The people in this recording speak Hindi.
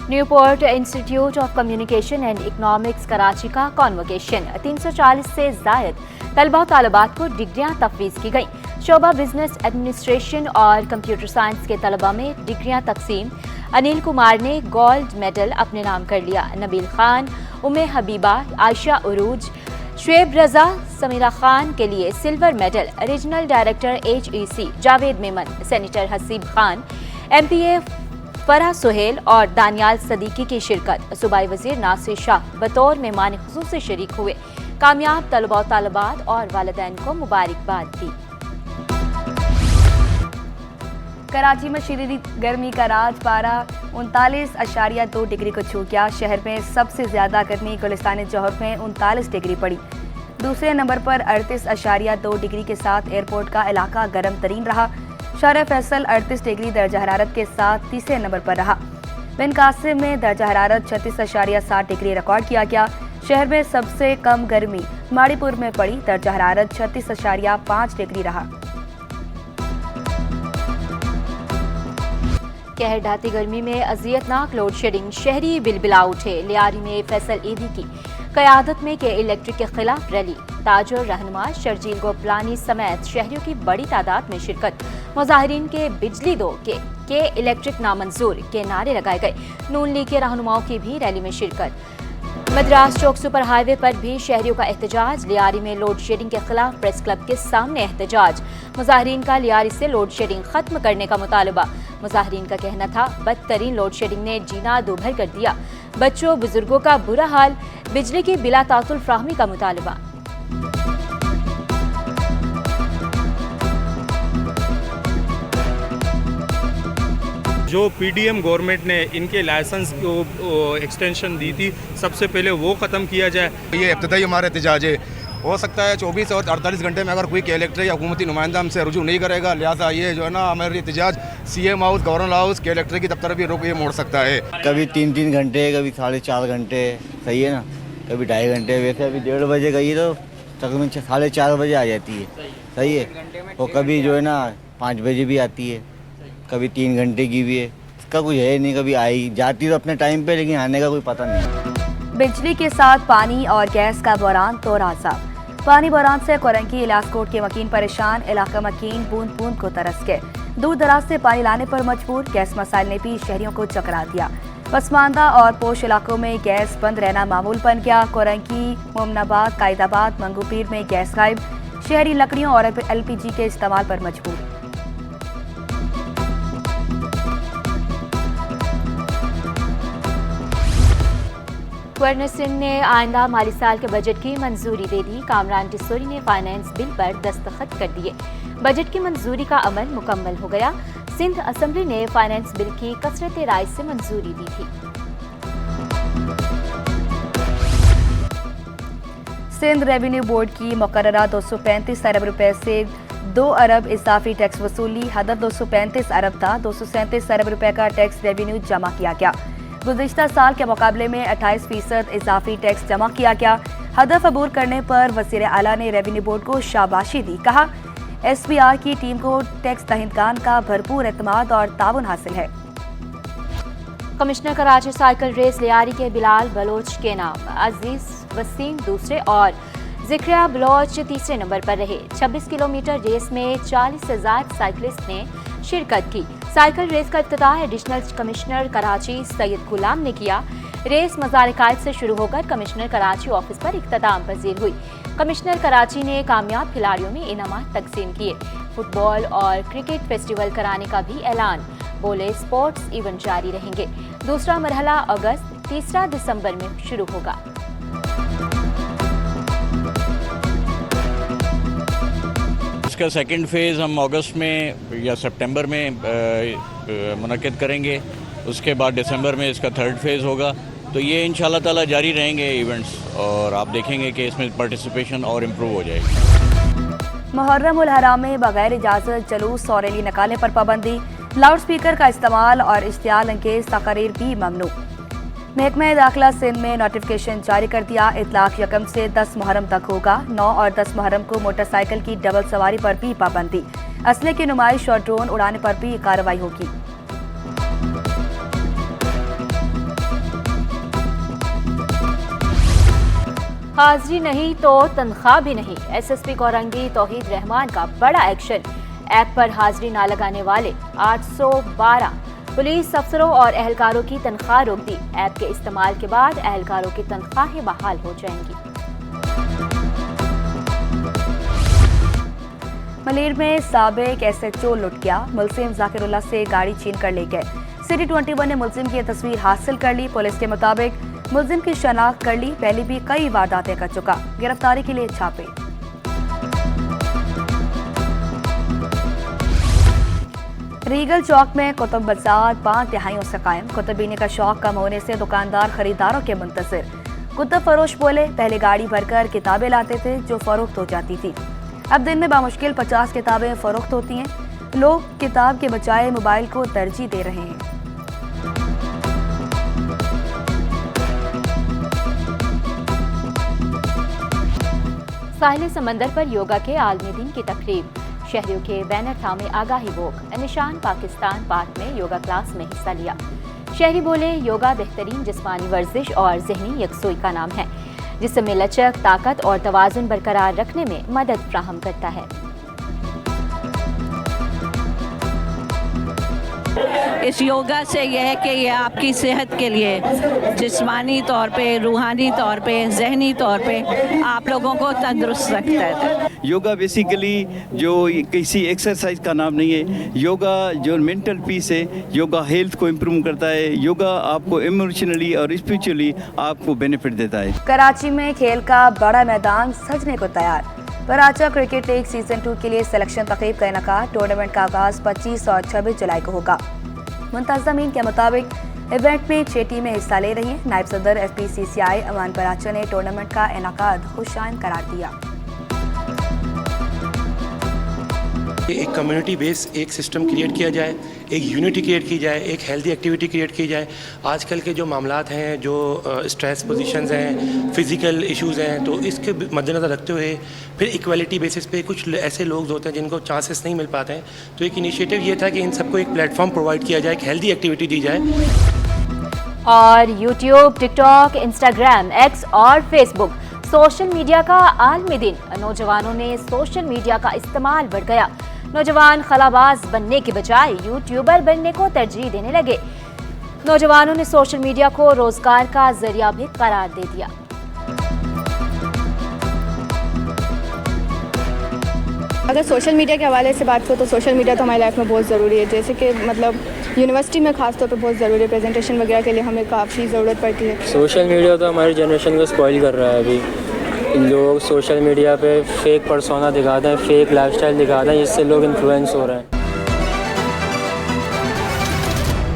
Newport institute of communication and economics Karachi का कॉन्वोकेशन। 340 से जायद तलबा तालबात को डिग्रियां तफवीज़ की गईं। शोबा बिजनेस एडमिनिस्ट्रेशन और कंप्यूटर साइंस के तलबा में डिग्रियां तकसीम। अनिल कुमार ने गोल्ड मेडल अपने नाम कर लिया। नबील खान, उम्मे हबीबा, आयशा उरूज, शुएब रजा, समीरा खान के लिए silver medal. Regional director HEC Javed Memon, senator Haseeb Khan, MPA Farah Suhail और दानियाल सदीकी की शिरकत। सूबाई वजीर नासिर शाह बतौर मेहमान खुसूसी शरीक हुए। कामयाब तलबा तालबात और वालिदैन को मुबारकबाद दी। कराची में शदीद गर्मी का राज पारा 39.2 डिग्री को छू गया। शहर में सबसे ज्यादा गर्मी गुलिस्तान जौहर में 39 डिग्री पड़ी। दूसरे नंबर पर 38.2 डिग्री के साथ एयरपोर्ट का इलाका गर्म तरीन रहा। शहर फैसल 38 डिग्री दर्जा हरारत के साथ तीसरे नंबर पर रहा। बिन कासिम में दर्जा हरारत 36.7 डिग्री रिकॉर्ड किया गया। शहर में सबसे कम गर्मी माड़ीपुर में पड़ी। दर्जा हरारत 36.5 डिग्री रहा। कहर ढाती गर्मी में अजियतनाक लोड शेडिंग, शहरी बिलबिला उठे। लियारी में फैसल ईदी की क़यादत में के इलेक्ट्रिक के खिलाफ रैली। ताजर रहनुमा शर्जील गोपलानी समेत शहरियों की बड़ी तादाद में शिरकत। मुजाहिरीन के बिजली दो के इलेक्ट्रिक नामंजूर के नारे लगाए गए। नून लीग के रहनुमाओं की भी रैली में शिरकत। मद्रास चौक सुपर हाईवे पर भी शहरियों का एहतजाज। लियारी में लोड शेडिंग के खिलाफ प्रेस क्लब के सामने एहतजाज। मुजाहिरीन का लियारी से लोड शेडिंग खत्म करने का मुतालबा। मुजाहिरीन का कहना था बदतरीन लोड शेडिंग ने जीना दोभर कर दिया। बच्चों बुजुर्गों का बुरा हाल। बिजली की बिला तातुल फ्राहमी का मुतालबा। जो PDM गवर्नमेंट ने इनके लाइसेंस को एक्सटेंशन दी थी, सबसे पहले वो ख़त्म किया जाए। ये इब्तदाई हमारा एहतजाज है। हो सकता है 24 और 48 घंटे में अगर कोई कलेक्टर या हुकूमती नुमाइंदा हमसे रुजू नहीं करेगा, लिहाजा ये जो है ना हमारे एहतजाज CM house, governor house, collector की दफ्तर भी रोक ये मोड़ सकता है। कभी 3-3 घंटे, कभी 4.5 घंटे, सही है ना, कभी 2.5 घंटे। वैसे अभी 1:30 बजे गई तो तकरीबन 4:30 बजे आ जाती है, सही है। और कभी जो है ना 5 बजे भी आती है, कभी 3 घंटे की भी है। इसका कुछ है नहीं, कभी आई जाती तो अपने टाइम पे, लेकिन आने का कोई पता नहीं। बिजली के साथ पानी और गैस का बहरान तो राजा। पानी बहरान से कोरंकी इलासकोट के मकीन परेशान। इलाका मकीन बूंद बूंद को तरस गए। दूर दराज से पानी लाने पर मजबूर। गैस मसाइल ने भी शहरियों को चकरा दिया। पसमानदा और पोश इलाकों में गैस बंद रहना मामूल बन गया। कोरंकी, मोमनाबाद, कायदाबाद, मंगूपीर में गैस गायब। शहरी लकड़ियों और LPG के इस्तेमाल पर मजबूर। गवर्नर सिंध ने आइंदा माली साल के बजट की मंजूरी दे दी। कामरान टिस्सोरी ने फाइनेंस बिल पर दस्तखत कर दिए। बजट की मंजूरी का अमल मुकम्मल हो गया। सिंध असम्बली ने फाइनेंस बिल की कसरत राय से मंजूरी दी थी। सिंध रेवेन्यू बोर्ड की मुकर्ररा 235 अरब रुपए से 2 अरब इजाफी टैक्स वसूली। हदफ 235 अरब था। 237 अरब रुपए का टैक्स रेवेन्यू जमा किया गया। गुज़िश्ता साल के मुकाबले में 28% इजाफी टैक्स जमा किया गया। हदफ अबूर करने पर वज़ीर आला ने रेवेन्यू बोर्ड को शाबाशी दी। कहा SBR की टीम को टैक्स दहिंदगान का भरपूर एतमाद और ताउन हासिल है। Commissioner Karachi cycle race Lyari के बिलाल बलोच के नाम। अजीज वसीम दूसरे और जिक्रिया बलोच तीसरे नंबर पर रहे। 26 किलोमीटर रेस में 40 से ज्यादा साइकिलिस्ट ने शिरकत की। साइकिल रेस का इफ्तिताह एडिशनल कमिश्नर कराची सैयद गुलाम ने किया। रेस मज़ार कायद से शुरू होकर कमिश्नर कराची ऑफिस पर इख्तिताम पजीर हुई। कमिश्नर कराची ने कामयाब खिलाड़ियों में इनामात तकसीम किए। फुटबॉल और क्रिकेट फेस्टिवल कराने का भी ऐलान। बोले स्पोर्ट्स इवेंट जारी रहेंगे। दूसरा मरहला अगस्त, तीसरा दिसंबर में शुरू होगा। इसका सेकंड फेज़ हम अगस्त में या सितंबर में मुनक्किद करेंगे। उसके बाद दिसंबर में इसका थर्ड फेज़ होगा। तो ये इंशाल्लाह ताला जारी रहेंगे इवेंट्स, और आप देखेंगे कि इसमें पार्टिसिपेशन और इम्प्रूव हो जाएगी। मुहर्रम उल हराम में बगैर इजाज़त जलूस और रैली निकालने पर पाबंदी। लाउड स्पीकर का इस्तेमाल और इश्तियाल अंगेज तकरीर भी ममनू। महकमा दाखिला सिंध में नोटिफिकेशन जारी कर दिया। इतलाक 1 से 10 मुहर्रम तक होगा। 9 और 10 मुहर्रम को मोटरसाइकिल की डबल सवारी पर भी पाबंदी। असले की नुमाइश और ड्रोन उड़ाने पर भी कार्रवाई होगी। हाजिरी नहीं तो तनख्वाह भी नहीं। एसएसपी कोरंगी तौहीद रहमान का बड़ा एक्शन। ऐप पर हाजिरी ना लगाने वाले 812 पुलिस अफसरों और एहलकारों की तनख्वाह रोक दी। ऐप के इस्तेमाल के बाद एहलकारों की तनख्वाहें बहाल हो जाएंगी। मलेर में साबिक एसएचओ लुट गया। मुलजिम जाकिरुल्लाह से गाड़ी छीन कर ले गए। सिटी 21 ने मुलजिम की तस्वीर हासिल कर ली। पुलिस के मुताबिक मुलजिम की शनाख्त कर ली। पहले भी कई वारदातें कर चुका। गिरफ्तारी के लिए छापे। रीगल चौक में कुतुब बाजार 5 दहाइयों से कायम। कुतुब बीने का शौक कम होने से दुकानदार खरीदारों के मुंतज़िर। कुतुब फरोश बोले, पहले गाड़ी भरकर किताबें लाते थे जो फरोख्त हो जाती थी। अब दिन में बामुश्किल 50 किताबें फरोख्त होती हैं। लोग किताब के बजाय मोबाइल को तरजीह दे रहे हैं। साहिल समंदर पर योगा के आलमी दिन की तकरीब। शहरियों के बैनर थामे आगाही वोक। निशान पाकिस्तान पार्क में योगा क्लास में हिस्सा लिया। शहरी बोले, योगा बेहतरीन जिस्मानी वर्जिश और जहनी यकसोई का नाम है, जिसमें लचक, ताकत और तवाज़ुन बरकरार रखने में मदद फ्राहम करता है। इस योगा से यह है कि ये आपकी सेहत के लिए जिस्मानी तौर पे, रूहानी तौर पे, जहनी तौर पे आप लोगों को तंदुरुस्त रखता है। योगा बेसिकली जो किसी एक्सरसाइज का नाम नहीं है। योगा जो मेंटल पीस है, योगा हेल्थ को इम्प्रूव करता है। योगा आपको इमोशनली और स्पिरिचुअली आपको बेनिफिट देता है। कराची में खेल का बड़ा मैदान सजने को तैयार। कराची क्रिकेट लीग सीजन 2 के लिए सिलेक्शन तकरीब का इनेकाद। टूर्नामेंट का आगाज 25 और 26 जुलाई को होगा। मुंतज़मीन के मुताबिक इवेंट में 6 टीमें हिस्सा ले रही हैं। नायब सदर FPCCI अमान पराचा ने टूर्नामेंट का इनेकाद खुशाइन करार दिया। एक कम्युनिटी बेस एक सिस्टम क्रिएट किया जाए, एक यूनिटी क्रिएट की जाए, एक हेल्दी एक्टिविटी क्रिएट की जाए। आजकल के जो मामलात हैं, जो स्ट्रेस पोजीशंस हैं, फिज़िकल इश्यूज़ हैं, तो इसके मद्देनज़र रखते हुए फिर इक्वलिटी बेसिस पे कुछ ऐसे लोग होते हैं जिनको चांसेस नहीं मिल पाते हैं, तो एक इनिशिएटिव ये था कि इन सबको एक प्लेटफॉर्म प्रोवाइड किया जाए, एक हेल्दी एक्टिविटी दी जाए। और यूट्यूब, टिकटॉक, इंस्टाग्राम, एक्स और फेसबुक सोशल मीडिया का आलमी दिन। नौजवानों ने सोशल मीडिया का इस्तेमाल बढ़ गया। नौजवान खलाबाज बनने के बजाय यूट्यूबर बनने को तरजीह देने लगे। नौजवानों ने सोशल मीडिया को रोजगार का जरिया भी करार दे दिया। अगर सोशल मीडिया के हवाले से बात करो तो सोशल मीडिया तो हमारी लाइफ में बहुत ज़रूरी है। जैसे कि मतलब यूनिवर्सिटी में खास तौर पे बहुत ज़रूरी है। प्रेजेंटेशन वगैरह के लिए हमें काफ़ी ज़रूरत पड़ती है। सोशल मीडिया तो हमारी जनरेशन को स्पॉइल कर रहा है। अभी लोग सोशल मीडिया पे फेक पर्सोना दिखाते हैं, फेक लाइफस्टाइल दिखाते हैं, जिससे लोग इन्फ्लुएंस हो रहे हैं।